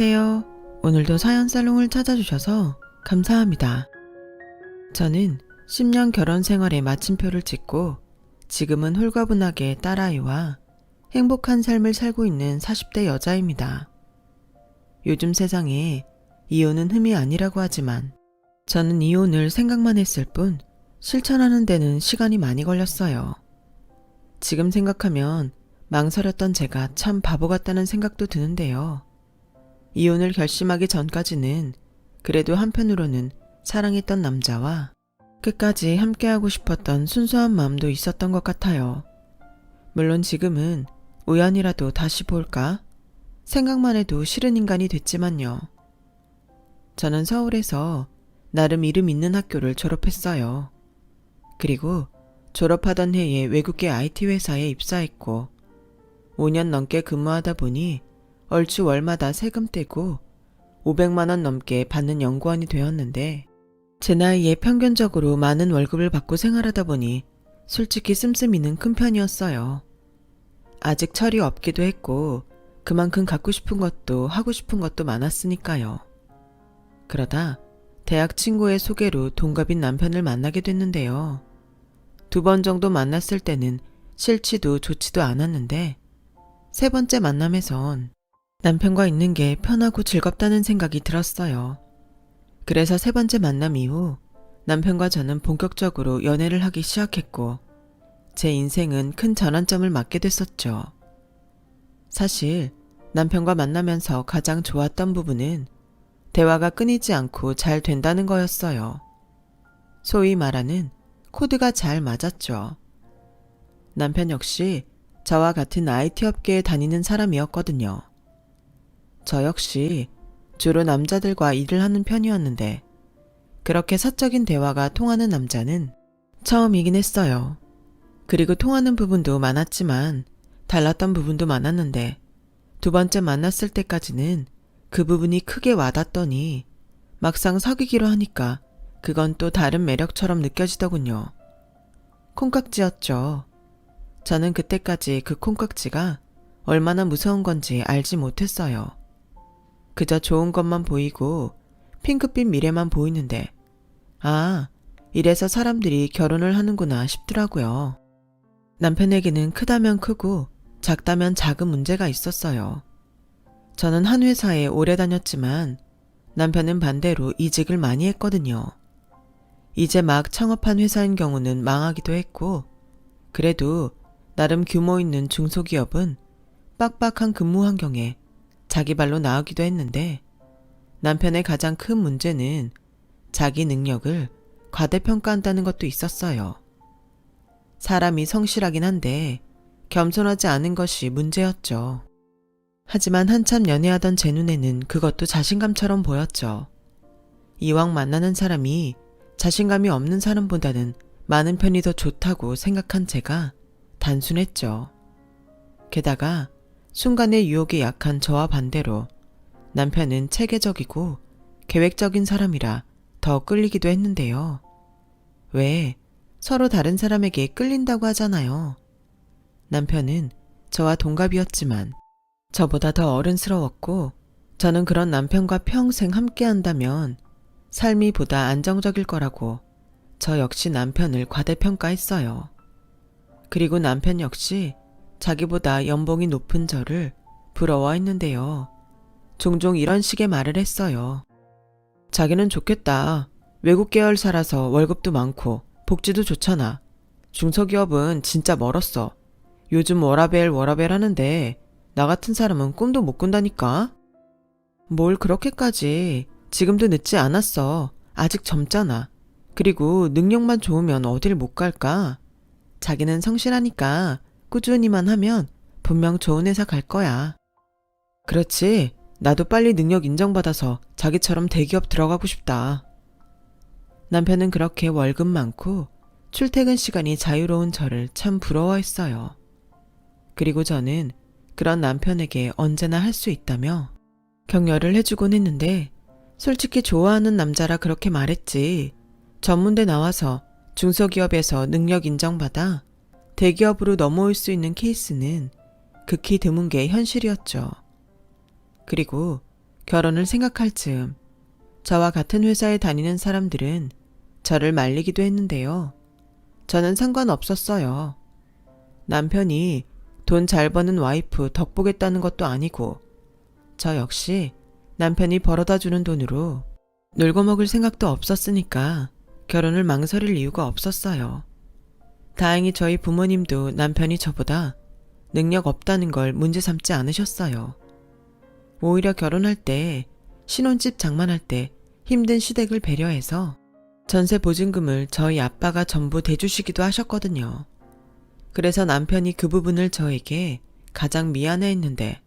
안녕하세요. 오늘도 사연살롱을 찾아주셔서 감사합니다. 저는 10년 결혼 생활에 마침표를 찍고 지금은 홀가분하게 딸아이와 행복한 삶을 살고 있는 40대 여자입니다. 요즘 세상에 이혼은 흠이 아니라고 하지만 저는 이혼을 생각만 했을 뿐 실천하는 데는 시간이 많이 걸렸어요. 지금 생각하면 망설였던 제가 참 바보 같다는 생각도 드는데요. 이혼을 결심하기 전까지는 그래도 한편으로는 사랑했던 남자와 끝까지 함께하고 싶었던 순수한 마음도 있었던 것 같아요. 물론 지금은 우연이라도 다시 볼까? 생각만 해도 싫은 인간이 됐지만요. 저는 서울에서 나름 이름 있는 학교를 졸업했어요. 그리고 졸업하던 해에 외국계 IT 회사에 입사했고 5년 넘게 근무하다 보니 얼추 월마다 세금 떼고 500만 원 넘게 받는 연구원이 되었는데 제 나이에 평균적으로 많은 월급을 받고 생활하다 보니 솔직히 씀씀이는 큰 편이었어요. 아직 철이 없기도 했고 그만큼 갖고 싶은 것도 하고 싶은 것도 많았으니까요. 그러다 대학 친구의 소개로 동갑인 남편을 만나게 됐는데요. 2번 정도 만났을 때는 싫지도 좋지도 않았는데 3번째 만남에선 남편과 있는 게 편하고 즐겁다는 생각이 들었어요. 그래서 3번째 만남 이후 남편과 저는 본격적으로 연애를 하기 시작했고 제 인생은 큰 전환점을 맞게 됐었죠. 사실 남편과 만나면서 가장 좋았던 부분은 대화가 끊이지 않고 잘 된다는 거였어요. 소위 말하는 코드가 잘 맞았죠. 남편 역시 저와 같은 IT 업계에 다니는 사람이었거든요. 저 역시 주로 남자들과 일을 하는 편이었는데 그렇게 사적인 대화가 통하는 남자는 처음이긴 했어요. 그리고 통하는 부분도 많았지만 달랐던 부분도 많았는데 2번째 만났을 때까지는 그 부분이 크게 와닿더니 막상 사귀기로 하니까 그건 또 다른 매력처럼 느껴지더군요. 콩깍지였죠. 저는 그때까지 그 콩깍지가 얼마나 무서운 건지 알지 못했어요. 그저 좋은 것만 보이고 핑크빛 미래만 보이는데 아, 이래서 사람들이 결혼을 하는구나 싶더라고요. 남편에게는 크다면 크고 작다면 작은 문제가 있었어요. 저는 한 회사에 오래 다녔지만 남편은 반대로 이직을 많이 했거든요. 이제 막 창업한 회사인 경우는 망하기도 했고 그래도 나름 규모 있는 중소기업은 빡빡한 근무 환경에 자기 발로 나오기도 했는데 남편의 가장 큰 문제는 자기 능력을 과대평가한다는 것도 있었어요. 사람이 성실하긴 한데 겸손하지 않은 것이 문제였죠. 하지만 한참 연애하던 제 눈에는 그것도 자신감처럼 보였죠. 이왕 만나는 사람이 자신감이 없는 사람보다는 많은 편이 더 좋다고 생각한 제가 단순했죠. 게다가 순간의 유혹에 약한 저와 반대로 남편은 체계적이고 계획적인 사람이라 더 끌리기도 했는데요. 왜 서로 다른 사람에게 끌린다고 하잖아요. 남편은 저와 동갑이었지만 저보다 더 어른스러웠고 저는 그런 남편과 평생 함께 한다면 삶이 보다 안정적일 거라고 저 역시 남편을 과대평가했어요. 그리고 남편 역시 자기보다 연봉이 높은 저를 부러워했는데요. 종종 이런 식의 말을 했어요. 자기는 좋겠다. 외국 계열사라서 월급도 많고 복지도 좋잖아. 중소기업은 진짜 멀었어. 요즘 워라밸 하는데 나 같은 사람은 꿈도 못 꾼다니까. 뭘 그렇게까지. 지금도 늦지 않았어. 아직 젊잖아. 그리고 능력만 좋으면 어딜 못 갈까? 자기는 성실하니까 꾸준히만 하면 분명 좋은 회사 갈 거야. 그렇지. 나도 빨리 능력 인정받아서 자기처럼 대기업 들어가고 싶다. 남편은 그렇게 월급 많고 출퇴근 시간이 자유로운 저를 참 부러워했어요. 그리고 저는 그런 남편에게 언제나 할 수 있다며 격려를 해주곤 했는데 솔직히 좋아하는 남자라 그렇게 말했지. 전문대 나와서 중소기업에서 능력 인정받아 대기업으로 넘어올 수 있는 케이스는 극히 드문 게 현실이었죠. 그리고 결혼을 생각할 즈음 저와 같은 회사에 다니는 사람들은 저를 말리기도 했는데요. 저는 상관없었어요. 남편이 돈 잘 버는 와이프 덕보겠다는 것도 아니고 저 역시 남편이 벌어다 주는 돈으로 놀고 먹을 생각도 없었으니까 결혼을 망설일 이유가 없었어요. 다행히 저희 부모님도 남편이 저보다 능력 없다는 걸 문제 삼지 않으셨어요. 오히려 결혼할 때, 신혼집 장만할 때 힘든 시댁을 배려해서 전세 보증금을 저희 아빠가 전부 대주시기도 하셨거든요. 그래서 남편이 그 부분을 저에게 가장 미안해했는데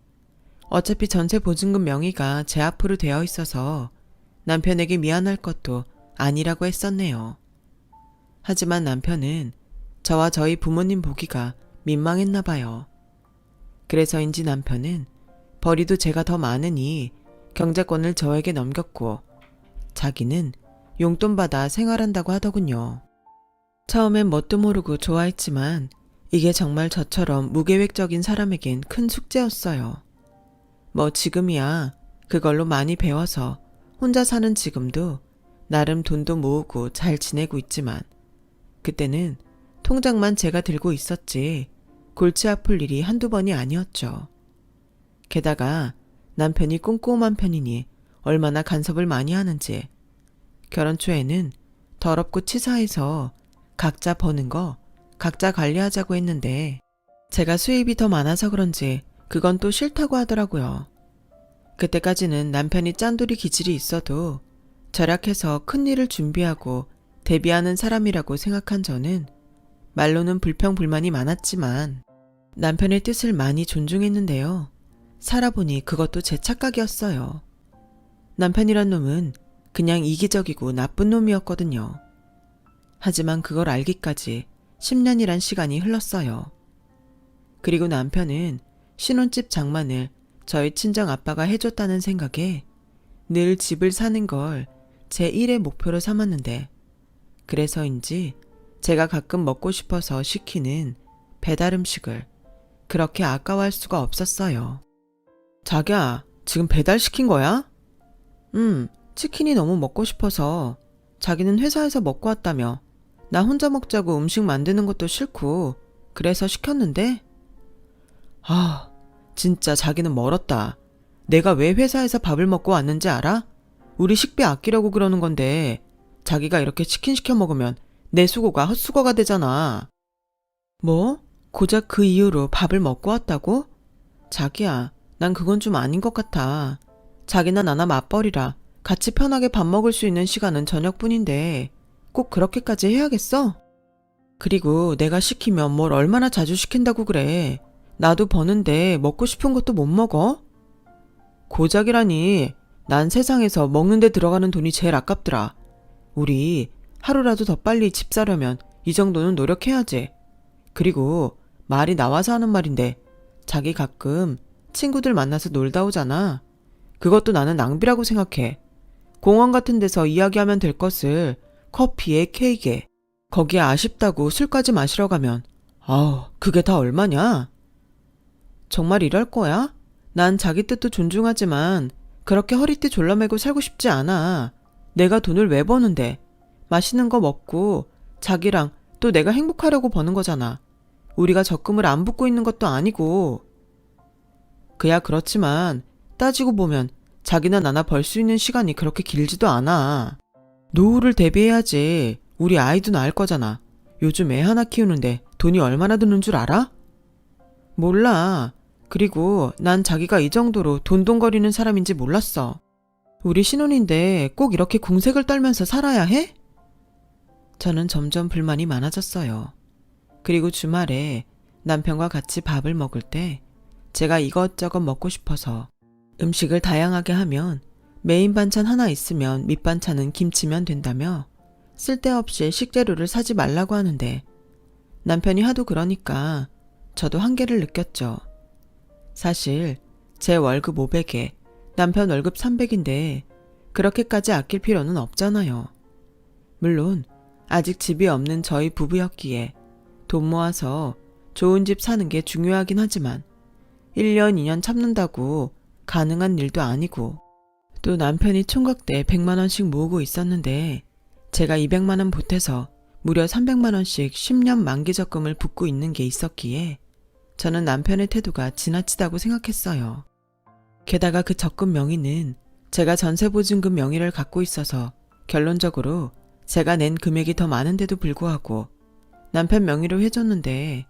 어차피 전세 보증금 명의가 제 앞으로 되어 있어서 남편에게 미안할 것도 아니라고 했었네요. 하지만 남편은 저와 저희 부모님 보기가 민망했나 봐요. 그래서인지 남편은 벌이도 제가 더 많으니 경제권을 저에게 넘겼고 자기는 용돈 받아 생활한다고 하더군요. 처음엔 뭣도 모르고 좋아했지만 이게 정말 저처럼 무계획적인 사람에겐 큰 숙제였어요. 뭐 지금이야 그걸로 많이 배워서 혼자 사는 지금도 나름 돈도 모으고 잘 지내고 있지만 그때는 통장만 제가 들고 있었지 골치 아플 일이 한두 번이 아니었죠. 게다가 남편이 꼼꼼한 편이니 얼마나 간섭을 많이 하는지 결혼 초에는 더럽고 치사해서 각자 버는 거 각자 관리하자고 했는데 제가 수입이 더 많아서 그런지 그건 또 싫다고 하더라고요. 그때까지는 남편이 짠돌이 기질이 있어도 절약해서 큰일을 준비하고 대비하는 사람이라고 생각한 저는 말로는 불평불만이 많았지만 남편의 뜻을 많이 존중했는데요. 살아보니 그것도 제 착각이었어요. 남편이란 놈은 그냥 이기적이고 나쁜 놈이었거든요. 하지만 그걸 알기까지 10년이란 시간이 흘렀어요. 그리고 남편은 신혼집 장만을 저희 친정 아빠가 해줬다는 생각에 늘 집을 사는 걸 제 1의 목표로 삼았는데 그래서인지 제가 가끔 먹고 싶어서 시키는 배달 음식을 그렇게 아까워할 수가 없었어요. 자기야, 지금 배달시킨 거야? 치킨이 너무 먹고 싶어서. 자기는 회사에서 먹고 왔다며. 나 혼자 먹자고 음식 만드는 것도 싫고 그래서 시켰는데? 아, 진짜 자기는 멀었다. 내가 왜 회사에서 밥을 먹고 왔는지 알아? 우리 식비 아끼려고 그러는 건데 자기가 이렇게 치킨 시켜 먹으면 내 수고가 헛수고가 되잖아. 뭐? 고작 그 이유로 밥을 먹고 왔다고? 자기야, 난 그건 좀 아닌 것 같아. 자기나 나나 맞벌이라 같이 편하게 밥 먹을 수 있는 시간은 저녁뿐인데 꼭 그렇게까지 해야겠어? 그리고 내가 시키면 뭘 얼마나 자주 시킨다고 그래. 나도 버는데 먹고 싶은 것도 못 먹어? 고작이라니. 난 세상에서 먹는 데 들어가는 돈이 제일 아깝더라. 우리 하루라도 더 빨리 집 사려면 이 정도는 노력해야지. 그리고 말이 나와서 하는 말인데 자기 가끔 친구들 만나서 놀다 오잖아. 그것도 나는 낭비라고 생각해. 공원 같은 데서 이야기하면 될 것을 커피에 케이크에 거기에 아쉽다고 술까지 마시러 가면 아우 그게 다 얼마냐? 정말 이럴 거야? 난 자기 뜻도 존중하지만 그렇게 허리띠 졸라매고 살고 싶지 않아. 내가 돈을 왜 버는데 맛있는 거 먹고 자기랑 또 내가 행복하려고 버는 거잖아. 우리가 적금을 안 붓고 있는 것도 아니고. 그야 그렇지만 따지고 보면 자기나 나나 벌 수 있는 시간이 그렇게 길지도 않아. 노후를 대비해야지. 우리 아이도 낳을 거잖아. 요즘 애 하나 키우는데 돈이 얼마나 드는 줄 알아? 몰라. 그리고 난 자기가 이 정도로 돈돈거리는 사람인지 몰랐어. 우리 신혼인데 꼭 이렇게 궁색을 떨면서 살아야 해? 저는 점점 불만이 많아졌어요. 그리고 주말에 남편과 같이 밥을 먹을 때 제가 이것저것 먹고 싶어서 음식을 다양하게 하면 메인 반찬 하나 있으면 밑반찬은 김치면 된다며 쓸데없이 식재료를 사지 말라고 하는데 남편이 하도 그러니까 저도 한계를 느꼈죠. 사실 제 월급 500에 남편 월급 300인데 그렇게까지 아낄 필요는 없잖아요. 물론 아직 집이 없는 저희 부부였기에 돈 모아서 좋은 집 사는 게 중요하긴 하지만 1년, 2년 참는다고 가능한 일도 아니고 또 남편이 총각 때 100만 원씩 모으고 있었는데 제가 200만 원 보태서 무려 300만 원씩 10년 만기 적금을 붓고 있는 게 있었기에 저는 남편의 태도가 지나치다고 생각했어요. 게다가 그 적금 명의는 제가 전세보증금 명의를 갖고 있어서 결론적으로 제가 낸 금액이 더 많은데도 불구하고 남편 명의로 해줬는데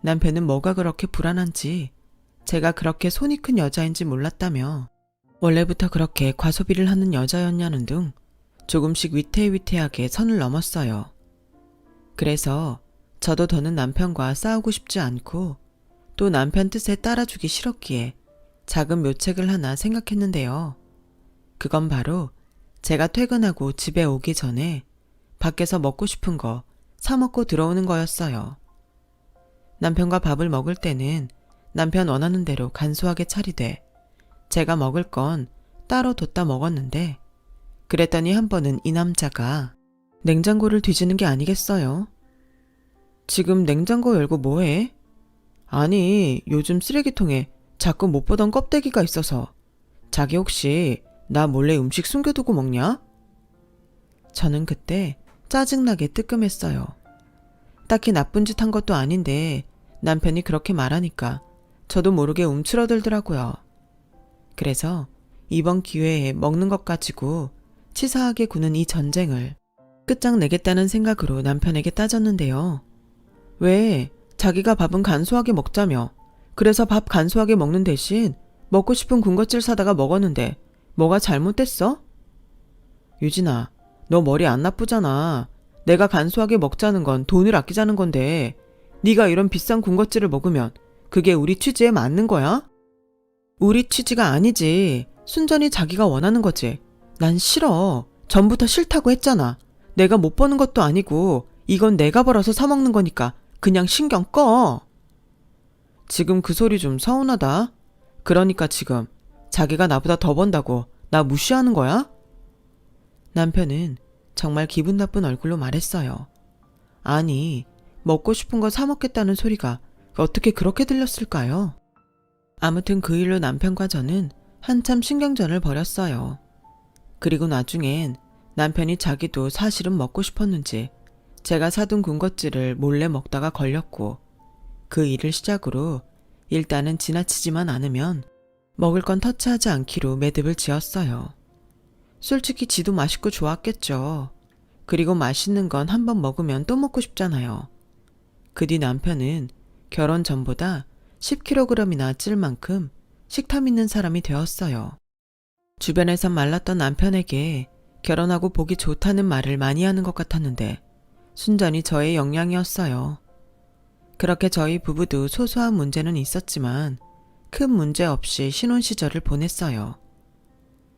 남편은 뭐가 그렇게 불안한지 제가 그렇게 손이 큰 여자인지 몰랐다며 원래부터 그렇게 과소비를 하는 여자였냐는 등 조금씩 위태위태하게 선을 넘었어요. 그래서 저도 더는 남편과 싸우고 싶지 않고 또 남편 뜻에 따라주기 싫었기에 작은 묘책을 하나 생각했는데요. 그건 바로 제가 퇴근하고 집에 오기 전에 밖에서 먹고 싶은 거 사 먹고 들어오는 거였어요. 남편과 밥을 먹을 때는 남편 원하는 대로 간소하게 차리되 제가 먹을 건 따로 뒀다 먹었는데 그랬더니 한 번은 이 남자가 냉장고를 뒤지는 게 아니겠어요? 지금 냉장고 열고 뭐해? 아니, 요즘 쓰레기통에 자꾸 못 보던 껍데기가 있어서 자기 혹시 나 몰래 음식 숨겨두고 먹냐? 저는 그때 짜증나게 뜨끔했어요. 딱히 나쁜 짓 한 것도 아닌데 남편이 그렇게 말하니까 저도 모르게 움츠러들더라고요. 그래서 이번 기회에 먹는 것 가지고 치사하게 구는 이 전쟁을 끝장내겠다는 생각으로 남편에게 따졌는데요. 왜 자기가 밥은 간소하게 먹자며 그래서 밥 간소하게 먹는 대신 먹고 싶은 군것질 사다가 먹었는데 뭐가 잘못됐어? 유진아, 너 머리 안 나쁘잖아. 내가 간소하게 먹자는 건 돈을 아끼자는 건데 네가 이런 비싼 군것질을 먹으면 그게 우리 취지에 맞는 거야? 우리 취지가 아니지. 순전히 자기가 원하는 거지. 난 싫어. 전부터 싫다고 했잖아. 내가 못 버는 것도 아니고 이건 내가 벌어서 사 먹는 거니까 그냥 신경 꺼. 지금 그 소리 좀 서운하다. 그러니까 지금 자기가 나보다 더 번다고 나 무시하는 거야? 남편은 정말 기분 나쁜 얼굴로 말했어요. 아니, 먹고 싶은 거 사 먹겠다는 소리가 어떻게 그렇게 들렸을까요? 아무튼 그 일로 남편과 저는 한참 신경전을 벌였어요. 그리고 나중엔 남편이 자기도 사실은 먹고 싶었는지 제가 사둔 군것질을 몰래 먹다가 걸렸고 그 일을 시작으로 일단은 지나치지만 않으면 먹을 건 터치하지 않기로 매듭을 지었어요. 솔직히 지도 맛있고 좋았겠죠. 그리고 맛있는 건 한 번 먹으면 또 먹고 싶잖아요. 그 뒤 남편은 결혼 전보다 10kg이나 찔 만큼 식탐 있는 사람이 되었어요. 주변에선 말랐던 남편에게 결혼하고 보기 좋다는 말을 많이 하는 것 같았는데 순전히 저의 역량이었어요. 그렇게 저희 부부도 소소한 문제는 있었지만 큰 문제 없이 신혼 시절을 보냈어요.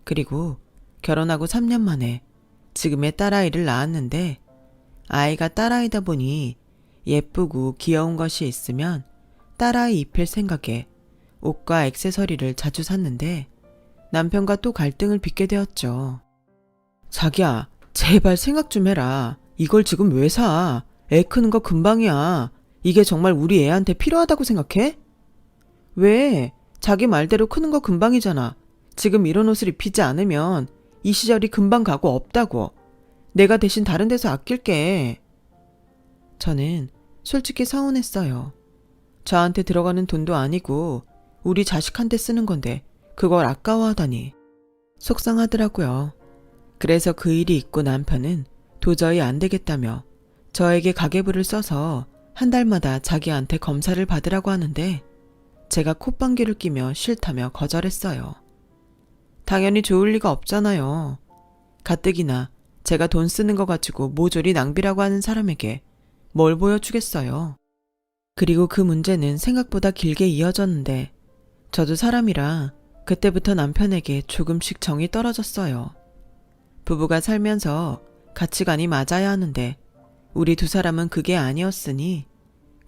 그리고 결혼하고 3년 만에 지금의 딸아이를 낳았는데 아이가 딸아이다 보니 예쁘고 귀여운 것이 있으면 딸아이 입힐 생각에 옷과 액세서리를 자주 샀는데 남편과 또 갈등을 빚게 되었죠. 자기야, 제발 생각 좀 해라. 이걸 지금 왜 사? 애 크는 거 금방이야. 이게 정말 우리 애한테 필요하다고 생각해? 왜? 자기 말대로 크는 거 금방이잖아. 지금 이런 옷을 입히지 않으면 이 시절이 금방 가고 없다고. 내가 대신 다른 데서 아낄게. 저는 솔직히 서운했어요. 저한테 들어가는 돈도 아니고 우리 자식한테 쓰는 건데 그걸 아까워하다니. 속상하더라고요. 그래서 그 일이 있고 남편은 도저히 안 되겠다며 저에게 가계부를 써서 한 달마다 자기한테 검사를 받으라고 하는데 제가 콧방귀를 끼며 싫다며 거절했어요. 당연히 좋을 리가 없잖아요. 가뜩이나 제가 돈 쓰는 거 가지고 모조리 낭비라고 하는 사람에게 뭘 보여주겠어요. 그리고 그 문제는 생각보다 길게 이어졌는데 저도 사람이라 그때부터 남편에게 조금씩 정이 떨어졌어요. 부부가 살면서 가치관이 맞아야 하는데 우리 두 사람은 그게 아니었으니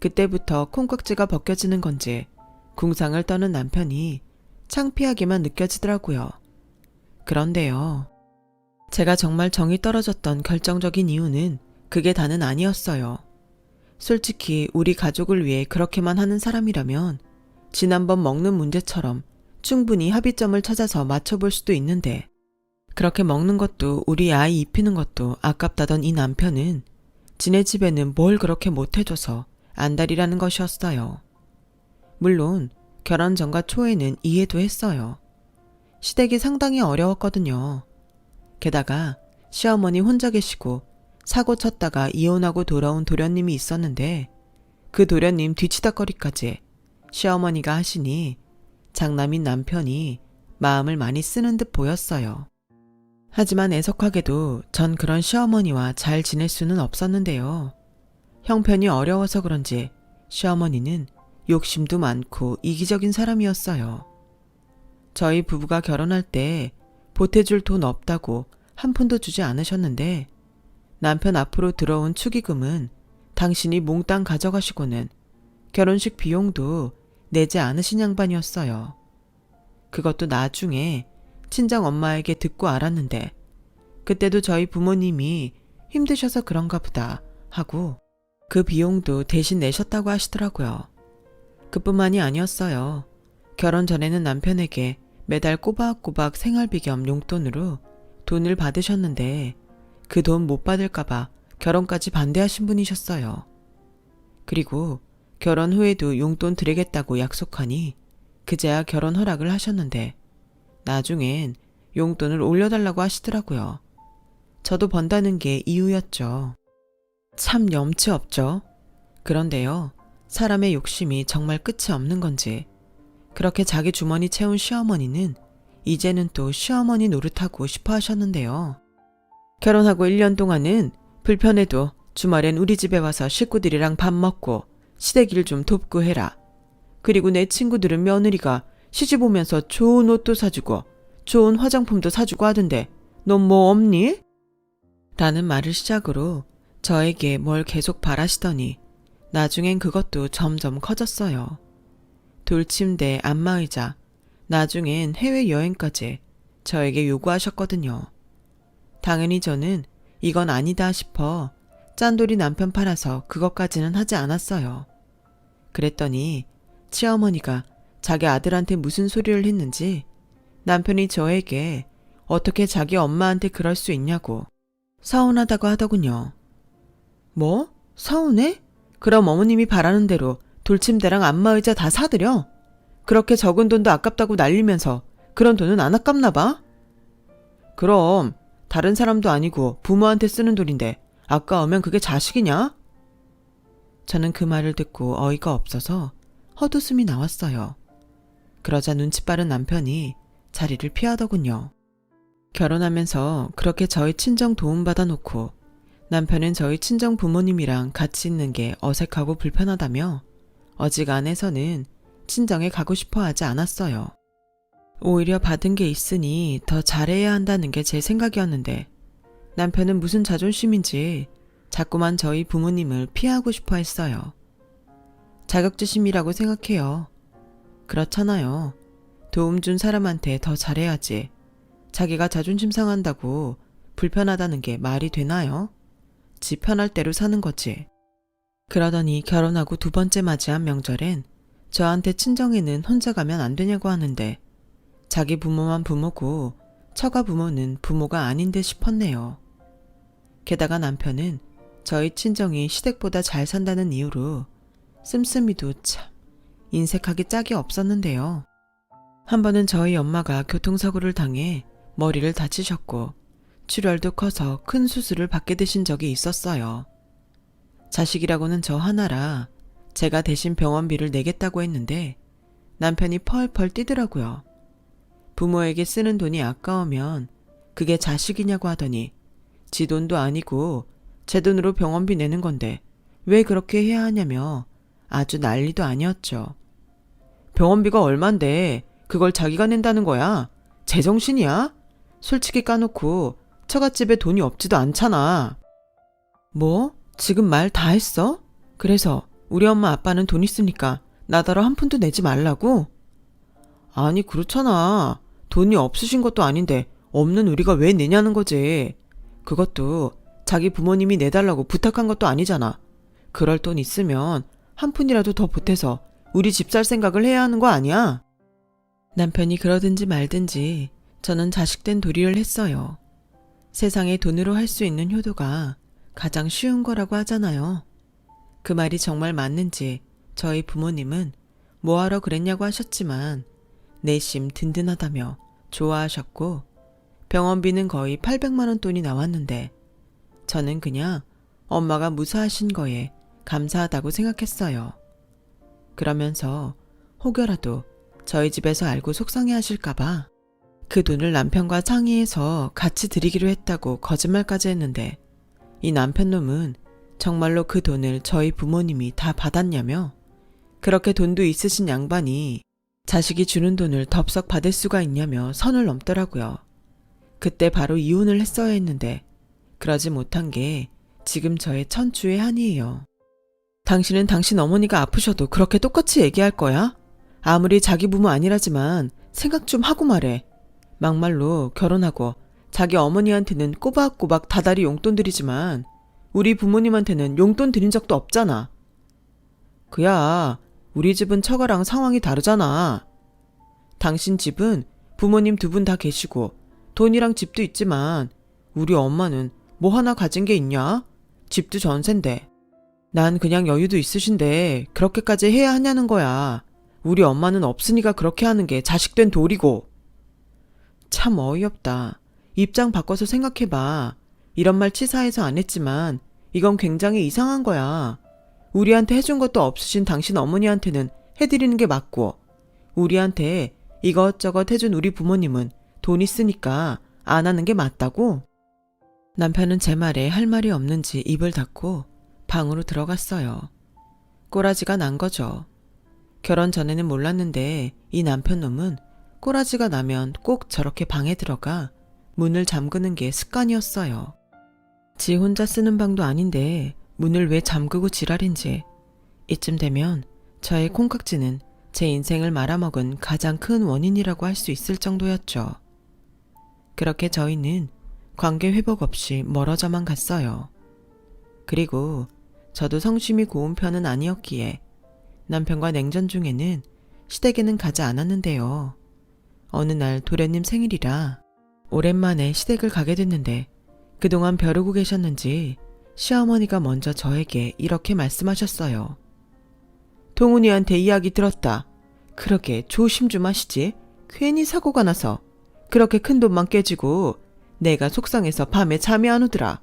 그때부터 콩깍지가 벗겨지는 건지 궁상을 떠는 남편이 창피하게만 느껴지더라고요. 그런데요. 제가 정말 정이 떨어졌던 결정적인 이유는 그게 다는 아니었어요. 솔직히 우리 가족을 위해 그렇게만 하는 사람이라면 지난번 먹는 문제처럼 충분히 합의점을 찾아서 맞춰볼 수도 있는데 그렇게 먹는 것도 우리 아이 입히는 것도 아깝다던 이 남편은 지네 집에는 뭘 그렇게 못해줘서 안달이라는 것이었어요. 물론 결혼 전과 초에는 이해도 했어요. 시댁이 상당히 어려웠거든요. 게다가 시어머니 혼자 계시고 사고 쳤다가 이혼하고 돌아온 도련님이 있었는데 그 도련님 뒤치다거리까지 시어머니가 하시니 장남인 남편이 마음을 많이 쓰는 듯 보였어요. 하지만 애석하게도 전 그런 시어머니와 잘 지낼 수는 없었는데요. 형편이 어려워서 그런지 시어머니는 욕심도 많고 이기적인 사람이었어요. 저희 부부가 결혼할 때 보태줄 돈 없다고 한 푼도 주지 않으셨는데 남편 앞으로 들어온 축의금은 당신이 몽땅 가져가시고는 결혼식 비용도 내지 않으신 양반이었어요. 그것도 나중에 친정 엄마에게 듣고 알았는데 그때도 저희 부모님이 힘드셔서 그런가 보다 하고 그 비용도 대신 내셨다고 하시더라고요. 그뿐만이 아니었어요. 결혼 전에는 남편에게 매달 꼬박꼬박 생활비 겸 용돈으로 돈을 받으셨는데 그 돈 못 받을까봐 결혼까지 반대하신 분이셨어요. 그리고 결혼 후에도 용돈 드리겠다고 약속하니 그제야 결혼 허락을 하셨는데 나중엔 용돈을 올려달라고 하시더라고요. 저도 번다는 게 이유였죠. 참 염치 없죠. 그런데요, 사람의 욕심이 정말 끝이 없는 건지 그렇게 자기 주머니 채운 시어머니는 이제는 또 시어머니 노릇하고 싶어 하셨는데요. 결혼하고 1년 동안은 불편해도 주말엔 우리 집에 와서 식구들이랑 밥 먹고 시댁 일 좀 돕고 해라. 그리고 내 친구들은 며느리가 시집 오면서 좋은 옷도 사주고 좋은 화장품도 사주고 하던데 넌 뭐 없니? 라는 말을 시작으로 저에게 뭘 계속 바라시더니 나중엔 그것도 점점 커졌어요. 돌침대, 안마의자, 나중엔 해외여행까지 저에게 요구하셨거든요. 당연히 저는 이건 아니다 싶어 짠돌이 남편 팔아서 그것까지는 하지 않았어요. 그랬더니 시어머니가 자기 아들한테 무슨 소리를 했는지 남편이 저에게 어떻게 자기 엄마한테 그럴 수 있냐고 서운하다고 하더군요. 뭐? 서운해? 그럼 어머님이 바라는 대로 돌침대랑 안마의자 다 사드려? 그렇게 적은 돈도 아깝다고 날리면서 그런 돈은 안 아깝나 봐? 그럼 다른 사람도 아니고 부모한테 쓰는 돈인데 아까우면 그게 자식이냐? 저는 그 말을 듣고 어이가 없어서 헛웃음이 나왔어요. 그러자 눈치 빠른 남편이 자리를 피하더군요. 결혼하면서 그렇게 저희 친정 도움받아 놓고 남편은 저희 친정 부모님이랑 같이 있는 게 어색하고 불편하다며 어지간해서는 친정에 가고 싶어 하지 않았어요. 오히려 받은 게 있으니 더 잘해야 한다는 게 제 생각이었는데 남편은 무슨 자존심인지 자꾸만 저희 부모님을 피하고 싶어 했어요. 자격지심이라고 생각해요. 그렇잖아요. 도움 준 사람한테 더 잘해야지. 자기가 자존심 상한다고 불편하다는 게 말이 되나요? 지 편할 대로 사는 거지. 그러더니 결혼하고 2번째 맞이한 명절엔 저한테 친정에는 혼자 가면 안 되냐고 하는데 자기 부모만 부모고 처가 부모는 부모가 아닌 듯 싶었네요. 게다가 남편은 저희 친정이 시댁보다 잘 산다는 이유로 씀씀이도 참 인색하기 짝이 없었는데요. 한 번은 저희 엄마가 교통사고를 당해 머리를 다치셨고 출혈도 커서 큰 수술을 받게 되신 적이 있었어요. 자식이라고는 저 하나라 제가 대신 병원비를 내겠다고 했는데 남편이 펄펄 뛰더라고요. 부모에게 쓰는 돈이 아까우면 그게 자식이냐고 하더니 지 돈도 아니고 제 돈으로 병원비 내는 건데 왜 그렇게 해야 하냐며 아주 난리도 아니었죠. 병원비가 얼만데 그걸 자기가 낸다는 거야? 제정신이야? 솔직히 까놓고 처갓집에 돈이 없지도 않잖아. 뭐? 지금 말 다 했어? 그래서 우리 엄마 아빠는 돈 있으니까 나더러 한 푼도 내지 말라고? 아니 그렇잖아. 돈이 없으신 것도 아닌데 없는 우리가 왜 내냐는 거지. 그것도 자기 부모님이 내달라고 부탁한 것도 아니잖아. 그럴 돈 있으면 한 푼이라도 더 보태서 우리 집 살 생각을 해야 하는 거 아니야? 남편이 그러든지 말든지 저는 자식된 도리를 했어요. 세상에 돈으로 할 수 있는 효도가 가장 쉬운 거라고 하잖아요. 그 말이 정말 맞는지 저희 부모님은 뭐하러 그랬냐고 하셨지만 내심 든든하다며 좋아하셨고 병원비는 거의 800만 원 돈이 나왔는데 저는 그냥 엄마가 무사하신 거에 감사하다고 생각했어요. 그러면서 혹여라도 저희 집에서 알고 속상해 하실까봐 그 돈을 남편과 상의해서 같이 드리기로 했다고 거짓말까지 했는데 이 남편놈은 정말로 그 돈을 저희 부모님이 다 받았냐며 그렇게 돈도 있으신 양반이 자식이 주는 돈을 덥석 받을 수가 있냐며 선을 넘더라고요. 그때 바로 이혼을 했어야 했는데 그러지 못한 게 지금 저의 천추의 한이에요. 당신은 당신 어머니가 아프셔도 그렇게 똑같이 얘기할 거야? 아무리 자기 부모 아니라지만 생각 좀 하고 말해. 막말로 결혼하고 자기 어머니한테는 꼬박꼬박 다달이 용돈 드리지만 우리 부모님한테는 용돈 드린 적도 없잖아. 그야 우리 집은 처가랑 상황이 다르잖아. 당신 집은 부모님 두 분 다 계시고 돈이랑 집도 있지만 우리 엄마는 뭐 하나 가진 게 있냐? 집도 전세인데. 난 그냥 여유도 있으신데 그렇게까지 해야 하냐는 거야. 우리 엄마는 없으니까 그렇게 하는 게 자식된 도리고. 참 어이없다. 입장 바꿔서 생각해봐. 이런 말 치사해서 안 했지만 이건 굉장히 이상한 거야. 우리한테 해준 것도 없으신 당신 어머니한테는 해드리는 게 맞고 우리한테 이것저것 해준 우리 부모님은 돈 있으니까 안 하는 게 맞다고? 남편은 제 말에 할 말이 없는지 입을 닫고 방으로 들어갔어요. 꼬라지가 난 거죠. 결혼 전에는 몰랐는데 이 남편놈은 꼬라지가 나면 꼭 저렇게 방에 들어가 문을 잠그는 게 습관이었어요. 지 혼자 쓰는 방도 아닌데 문을 왜 잠그고 지랄인지. 이쯤 되면 저의 콩깍지는 제 인생을 말아먹은 가장 큰 원인이라고 할 수 있을 정도였죠. 그렇게 저희는 관계 회복 없이 멀어져만 갔어요. 그리고 저도 성심이 고운 편은 아니었기에 남편과 냉전 중에는 시댁에는 가지 않았는데요. 어느 날 도련님 생일이라 오랜만에 시댁을 가게 됐는데 그동안 벼르고 계셨는지 시어머니가 먼저 저에게 이렇게 말씀하셨어요. 동훈이한테 이야기 들었다. 그러게 조심 좀 하시지. 괜히 사고가 나서 그렇게 큰 돈만 깨지고 내가 속상해서 밤에 잠이 안 오더라.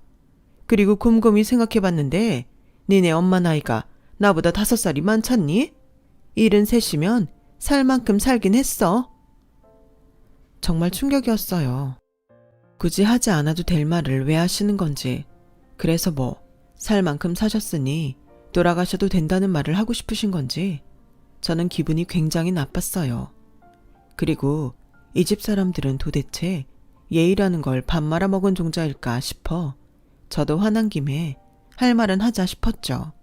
그리고 곰곰이 생각해봤는데 니네 엄마 나이가 나보다 5살이 많잖니? 73이면 살 만큼 살긴 했어. 정말 충격이었어요. 굳이 하지 않아도 될 말을 왜 하시는 건지. 그래서 뭐 살 만큼 사셨으니 돌아가셔도 된다는 말을 하고 싶으신 건지 저는 기분이 굉장히 나빴어요. 그리고 이 집 사람들은 도대체 예의라는 걸 밥 말아먹은 종자일까 싶어 저도 화난 김에 할 말은 하자 싶었죠.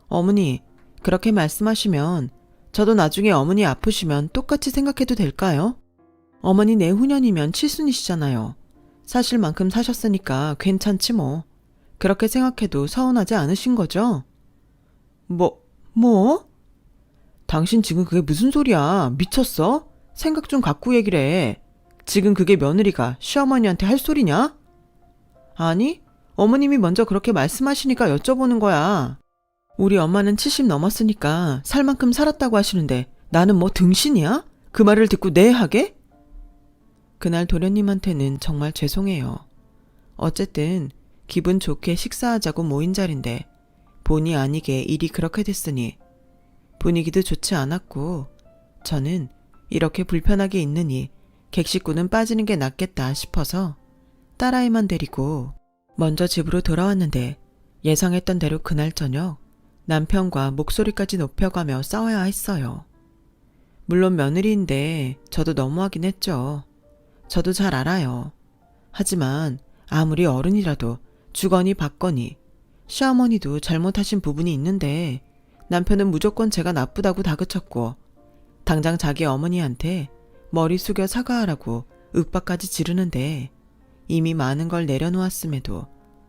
어머니, 그렇게 말씀하시면 저도 나중에 어머니 아프시면 똑같이 생각해도 될까요? 어머니 내후년이면 칠순이시잖아요. 사실 만큼 사셨으니까 괜찮지 뭐. 그렇게 생각해도 서운하지 않으신 거죠? 뭐? 당신 지금 그게 무슨 소리야? 미쳤어? 생각 좀 갖고 얘기를 해. 지금 그게 며느리가 시어머니한테 할 소리냐? 아니, 어머님이 먼저 그렇게 말씀하시니까 여쭤보는 거야. 우리 엄마는 70 넘었으니까 살 만큼 살았다고 하시는데 나는 뭐 등신이야? 그 말을 듣고 네 하게? 그날 도련님한테는 정말 죄송해요. 어쨌든 기분 좋게 식사하자고 모인 자리인데 본의 아니게 일이 그렇게 됐으니 분위기도 좋지 않았고 저는 이렇게 불편하게 있느니 객식구는 빠지는 게 낫겠다 싶어서 딸아이만 데리고 먼저 집으로 돌아왔는데 예상했던 대로 그날 저녁 남편과 목소리까지 높여가며 싸워야 했어요. 물론 며느리인데 저도 너무하긴 했죠. 저도 잘 알아요. 하지만 아무리 어른이라도 주거니 받거니 시어머니도 잘못하신 부분이 있는데 남편은 무조건 제가 나쁘다고 다그쳤고 당장 자기 어머니한테 머리 숙여 사과하라고 윽박까지 지르는데 이미 많은 걸 내려놓았음에도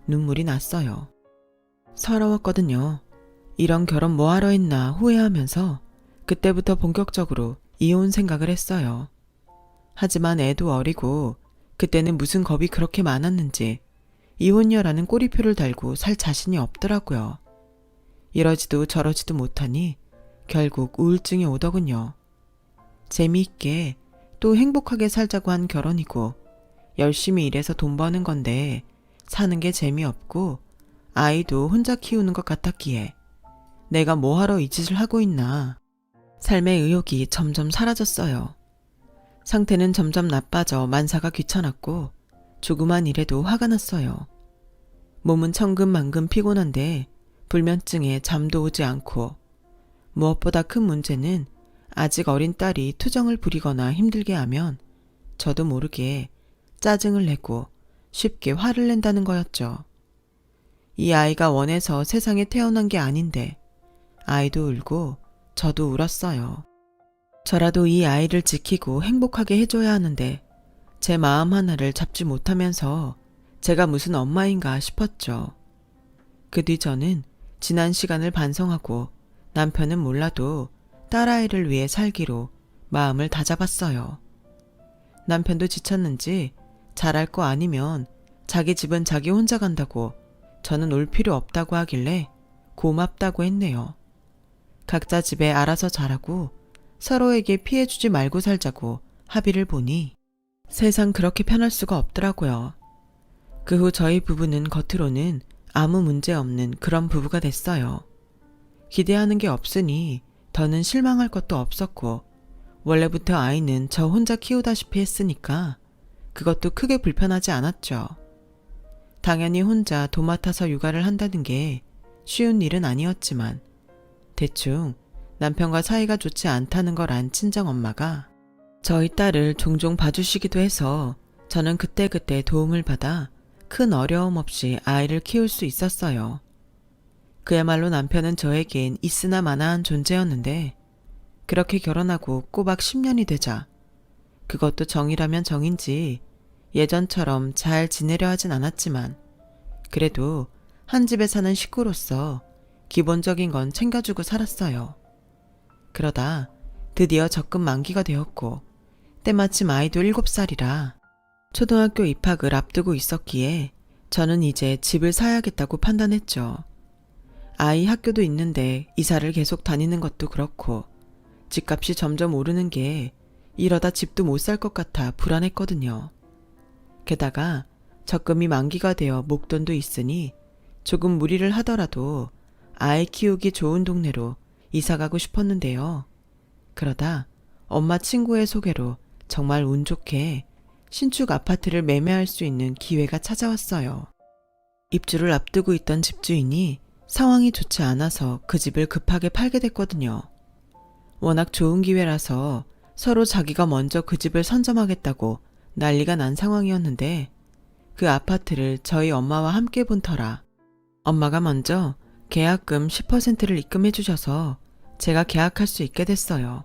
눈물이 났어요. 서러웠거든요. 이런 결혼 뭐하러 했나 후회하면서 그때부터 본격적으로 이혼 생각을 했어요. 하지만 애도 어리고 그때는 무슨 겁이 그렇게 많았는지 이혼녀라는 꼬리표를 달고 살 자신이 없더라고요. 이러지도 저러지도 못하니 결국 우울증이 오더군요. 재미있게 또 행복하게 살자고 한 결혼이고 열심히 일해서 돈 버는 건데 사는 게 재미없고 아이도 혼자 키우는 것 같았기에 내가 뭐하러 이 짓을 하고 있나. 삶의 의욕이 점점 사라졌어요. 상태는 점점 나빠져 만사가 귀찮았고 조그만 일에도 화가 났어요. 몸은 천근만근 피곤한데 불면증에 잠도 오지 않고 무엇보다 큰 문제는 아직 어린 딸이 투정을 부리거나 힘들게 하면 저도 모르게 짜증을 내고 쉽게 화를 낸다는 거였죠. 이 아이가 원해서 세상에 태어난 게 아닌데 아이도 울고 저도 울었어요. 저라도 이 아이를 지키고 행복하게 해줘야 하는데 제 마음 하나를 잡지 못하면서 제가 무슨 엄마인가 싶었죠. 그 뒤 저는 지난 시간을 반성하고 남편은 몰라도 딸아이를 위해 살기로 마음을 다잡았어요. 남편도 지쳤는지 잘할 거 아니면 자기 집은 자기 혼자 간다고 저는 올 필요 없다고 하길래 고맙다고 했네요. 각자 집에 알아서 잘하고 서로에게 피해주지 말고 살자고 합의를 보니 세상 그렇게 편할 수가 없더라고요. 그 후 저희 부부는 겉으로는 아무 문제 없는 그런 부부가 됐어요. 기대하는 게 없으니 더는 실망할 것도 없었고 원래부터 아이는 저 혼자 키우다시피 했으니까 그것도 크게 불편하지 않았죠. 당연히 혼자 도맡아서 육아를 한다는 게 쉬운 일은 아니었지만 대충 남편과 사이가 좋지 않다는 걸 안 친정엄마가 저희 딸을 종종 봐주시기도 해서 저는 그때그때 도움을 받아 큰 어려움 없이 아이를 키울 수 있었어요. 그야말로 남편은 저에겐 있으나 마나한 존재였는데 그렇게 결혼하고 꼬박 10년이 되자 그것도 정이라면 정인지 예전처럼 잘 지내려 하진 않았지만 그래도 한 집에 사는 식구로서 기본적인 건 챙겨주고 살았어요. 그러다 드디어 적금 만기가 되었고 때마침 아이도 7살이라 초등학교 입학을 앞두고 있었기에 저는 이제 집을 사야겠다고 판단했죠. 아이 학교도 있는데 이사를 계속 다니는 것도 그렇고 집값이 점점 오르는 게 이러다 집도 못 살 것 같아 불안했거든요. 게다가 적금이 만기가 되어 목돈도 있으니 조금 무리를 하더라도 아이 키우기 좋은 동네로 이사가고 싶었는데요. 그러다 엄마 친구의 소개로 정말 운 좋게 신축 아파트를 매매할 수 있는 기회가 찾아왔어요. 입주를 앞두고 있던 집주인이 상황이 좋지 않아서 그 집을 급하게 팔게 됐거든요. 워낙 좋은 기회라서 서로 자기가 먼저 그 집을 선점하겠다고 난리가 난 상황이었는데 그 아파트를 저희 엄마와 함께 본 터라 엄마가 먼저 계약금 10%를 입금해 주셔서 제가 계약할 수 있게 됐어요.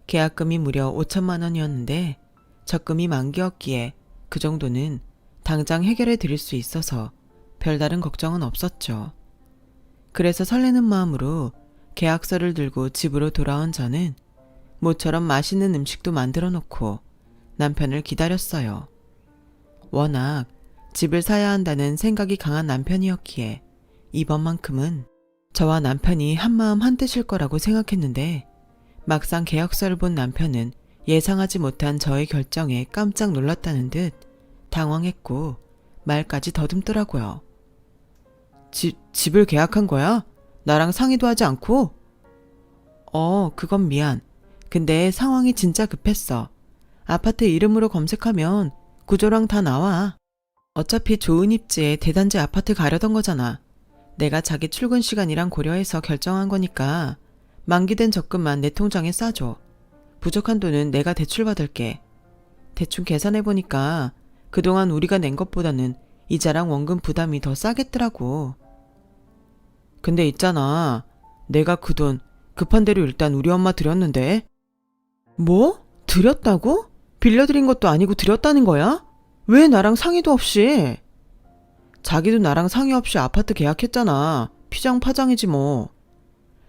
계약금이 무려 5천만 원이었는데 적금이 만기였기에 그 정도는 당장 해결해 드릴 수 있어서 별다른 걱정은 없었죠. 그래서 설레는 마음으로 계약서를 들고 집으로 돌아온 저는 모처럼 맛있는 음식도 만들어 놓고 남편을 기다렸어요. 워낙 집을 사야 한다는 생각이 강한 남편이었기에 이번만큼은 저와 남편이 한마음 한뜻일 거라고 생각했는데 막상 계약서를 본 남편은 예상하지 못한 저의 결정에 깜짝 놀랐다는 듯 당황했고 말까지 더듬더라고요. 집을 계약한 거야? 나랑 상의도 하지 않고? 그건 미안. 근데 상황이 진짜 급했어. 아파트 이름으로 검색하면 구조랑 다 나와. 어차피 좋은 입지에 대단지 아파트 가려던 거잖아. 내가 자기 출근 시간이랑 고려해서 결정한 거니까 만기된 적금만 내 통장에 싸줘. 부족한 돈은 내가 대출받을게. 대충 계산해보니까 그동안 우리가 낸 것보다는 이자랑 원금 부담이 더 싸겠더라고. 근데 있잖아. 내가 그 돈 급한 대로 일단 우리 엄마 드렸는데. 뭐? 드렸다고? 빌려드린 것도 아니고 드렸다는 거야? 왜 나랑 상의도 없이? 자기도 나랑 상의 없이 아파트 계약했잖아. 피장파장이지 뭐.